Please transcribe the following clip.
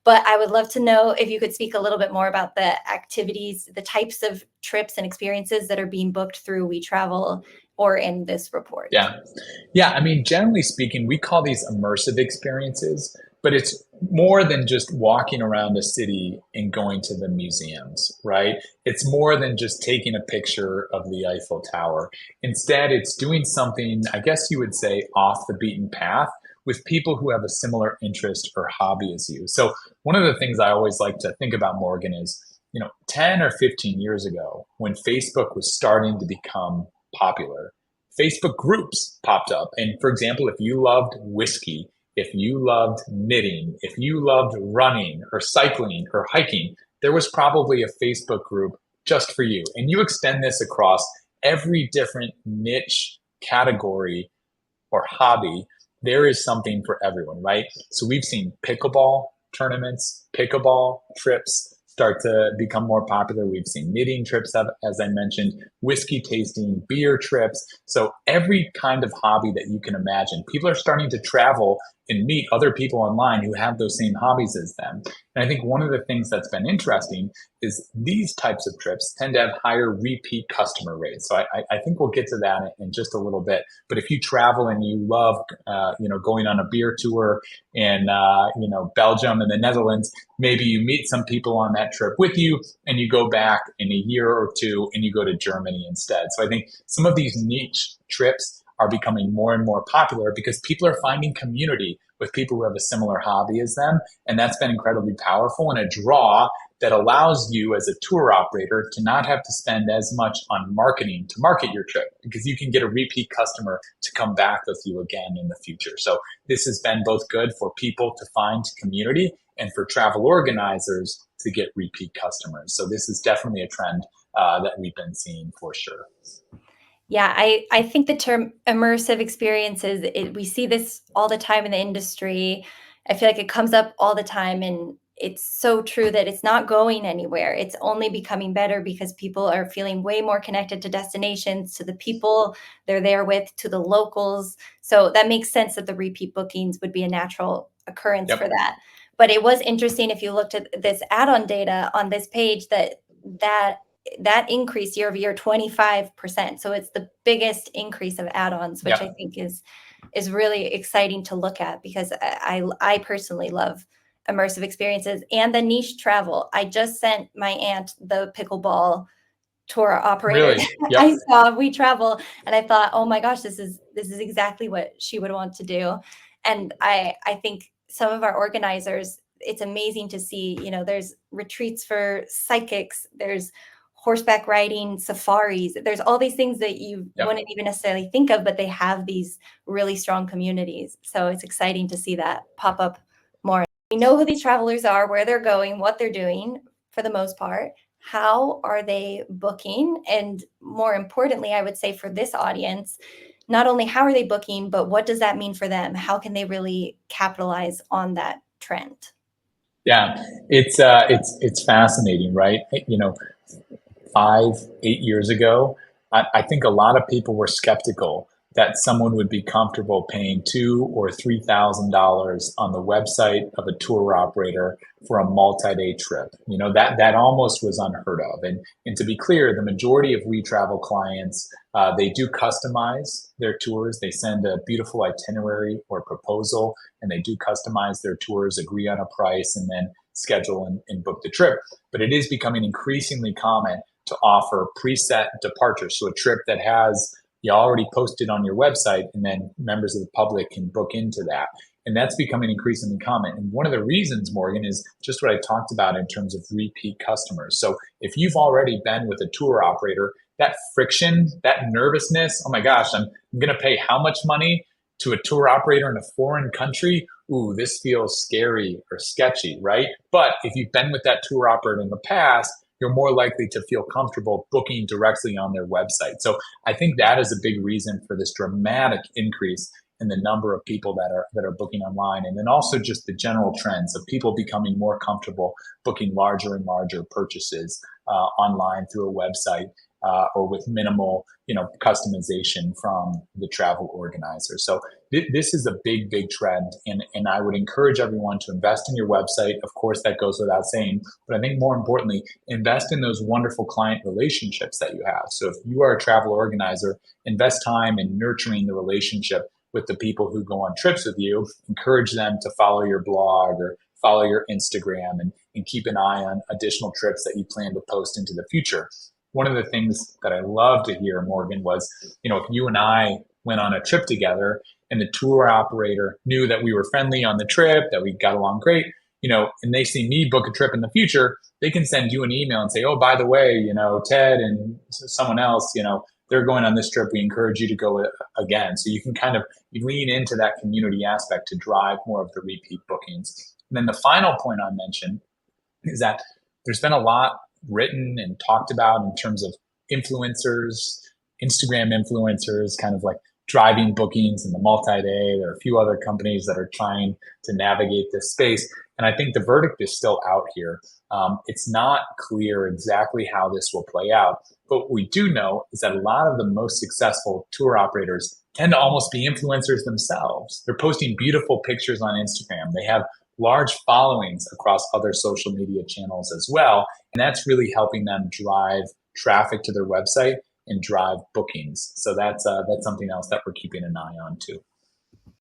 But I would love to know if you could speak a little bit more about the activities, the types of trips and experiences that are being booked through WeTravel or in this report. Yeah. Yeah. I mean, generally speaking, we call these immersive experiences, but it's more than just walking around a city and going to the museums, right? It's more than just taking a picture of the Eiffel Tower. Instead, it's doing something, I guess you would say, off the beaten path with people who have a similar interest or hobby as you. So, one of the things I always like to think about, Morgan, is 10 or 15 years ago, when Facebook was starting to become popular, Facebook groups popped up. And for example, if you loved whiskey, if you loved knitting, if you loved running or cycling or hiking, there was probably a Facebook group just for you. And you extend this across every different niche category or hobby, there is something for everyone, right? So we've seen pickleball tournaments, pickleball trips start to become more popular. We've seen knitting trips, as I mentioned, whiskey tasting, beer trips. So every kind of hobby that you can imagine, people are starting to travel and meet other people online who have those same hobbies as them. And I think one of the things that's been interesting is these types of trips tend to have higher repeat customer rates. So I think we'll get to that in just a little bit. But if you travel and you love, going on a beer tour in, Belgium and the Netherlands, maybe you meet some people on that trip with you and you go back in a year or two and you go to Germany instead. So I think some of these niche trips are becoming more and more popular because people are finding community with people who have a similar hobby as them. And that's been incredibly powerful and a draw that allows you as a tour operator to not have to spend as much on marketing to market your trip because you can get a repeat customer to come back with you again in the future. So this has been both good for people to find community and for travel organizers to get repeat customers. So this is definitely a trend that we've been seeing for sure. Yeah, I think the term immersive experiences, we see this all the time in the industry. I feel like it comes up all the time, and it's so true that it's not going anywhere. It's only becoming better because people are feeling way more connected to destinations, to the people they're there with, to the locals. So that makes sense that the repeat bookings would be a natural occurrence for Yep. that. But it was interesting if you looked at this add-on data on this page that increase year over year 25%. So it's the biggest increase of add-ons, which I Yep. think is really exciting to look at because I personally love immersive experiences and the niche travel. I just sent my aunt the pickleball tour operator Really? that Yep. I saw WeTravel, and I thought, oh my gosh, this is exactly what she would want to do. And I think some of our organizers, it's amazing to see, there's retreats for psychics, there's horseback riding, safaris, there's all these things that you Yep. wouldn't even necessarily think of, but they have these really strong communities. So it's exciting to see that pop up more. We know who these travelers are, where they're going, what they're doing for the most part. How are they booking? And more importantly, I would say for this audience, not only how are they booking, but what does that mean for them? How can they really capitalize on that trend? Yeah, it's fascinating, right? 5, 8 years ago, I think a lot of people were skeptical that someone would be comfortable paying $2,000 or $3,000 on the website of a tour operator for a multi-day trip. That almost was unheard of. And to be clear, the majority of WeTravel clients, they do customize their tours. They send a beautiful itinerary or proposal, and they do customize their tours, agree on a price, and then schedule and book the trip. But it is becoming increasingly common to offer preset departures. So a trip that has you already posted on your website, and then members of the public can book into that. And that's becoming increasingly common. And one of the reasons, Morgan, is just what I talked about in terms of repeat customers. So if you've already been with a tour operator, that friction, that nervousness, oh my gosh, I'm going to pay how much money to a tour operator in a foreign country? Ooh, this feels scary or sketchy, right? But if you've been with that tour operator in the past, you're more likely to feel comfortable booking directly on their website. So I think that is a big reason for this dramatic increase in the number of people that are booking online. And then also just the general trends of people becoming more comfortable booking larger and larger purchases online through a website. or with minimal, customization from the travel organizer. So this is a big, big trend, and I would encourage everyone to invest in your website. Of course, that goes without saying, but I think more importantly, invest in those wonderful client relationships that you have. So if you are a travel organizer, invest time in nurturing the relationship with the people who go on trips with you. Encourage them to follow your blog or follow your Instagram, and keep an eye on additional trips that you plan to post into the future. One of the things that I love to hear, Morgan, was, if you and I went on a trip together and the tour operator knew that we were friendly on the trip, that we got along great, and they see me book a trip in the future, they can send you an email and say, oh, by the way, Ted and someone else, they're going on this trip. We encourage you to go again. So you can kind of lean into that community aspect to drive more of the repeat bookings. And then the final point I mentioned is that there's been a lot written and talked about in terms of influencers, Instagram influencers, kind of like driving bookings in the multi-day. There are a few other companies that are trying to navigate this space. And I think the verdict is still out here. It's not clear exactly how this will play out. But what we do know is that a lot of the most successful tour operators tend to almost be influencers themselves. They're posting beautiful pictures on Instagram. They have large followings across other social media channels as well. And that's really helping them drive traffic to their website and drive bookings. So that's something else that we're keeping an eye on too.